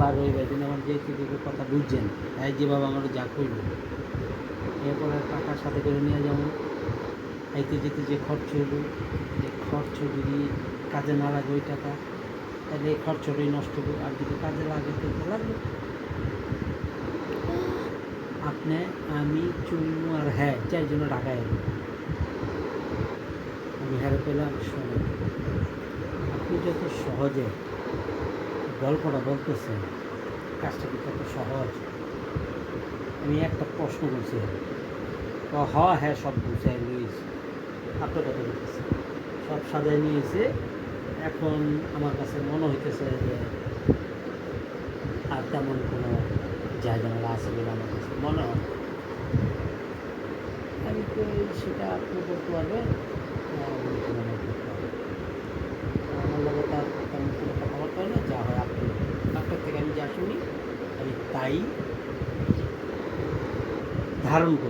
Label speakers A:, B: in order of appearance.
A: আবার রবিবার দিন আমার যেহেতু কথা বুঝছেন, তাই যেভাবে আমার যা করল, এরপরে টাকার সাথে করে নিয়ে যাবো। আইতে যেতে যে খরচ হলো, এই খরচ যদি কাজে না লাগে ওই টাকা, তাহলে এই খরচটাই নষ্ট হবে। আর যদি কাজে লাগে তো লাগবে। আপনি, আমি, চুন্নু আর হ্যাঁ চারজনে ঢাকায় এলো। আমি হ্যাঁ পেলাম। শোনেন, আপনি যত সহজে গল্পটা বলতেছেন, কাজটা কিন্তু এত সহজ। আমি একটা প্রশ্ন করছি, হ্যাঁ সব গুছাই নিয়েছি, আপনার কথা বলতেছে, সব সাজাই নিয়েছে। এখন আমার কাছে মনে হইতেছে যে আর তেমন কোনো জায়গা আছে বলে আমার কাছে মনে হয়। আমি তো সেটা আপনি বলতে পারবেন, আমার লগে তার তেমন কোনো কথাবার্তা হয় না। যা হয় আপনি, আপনার থেকে আমি যা শুনি আমি তাই ধারণ করি।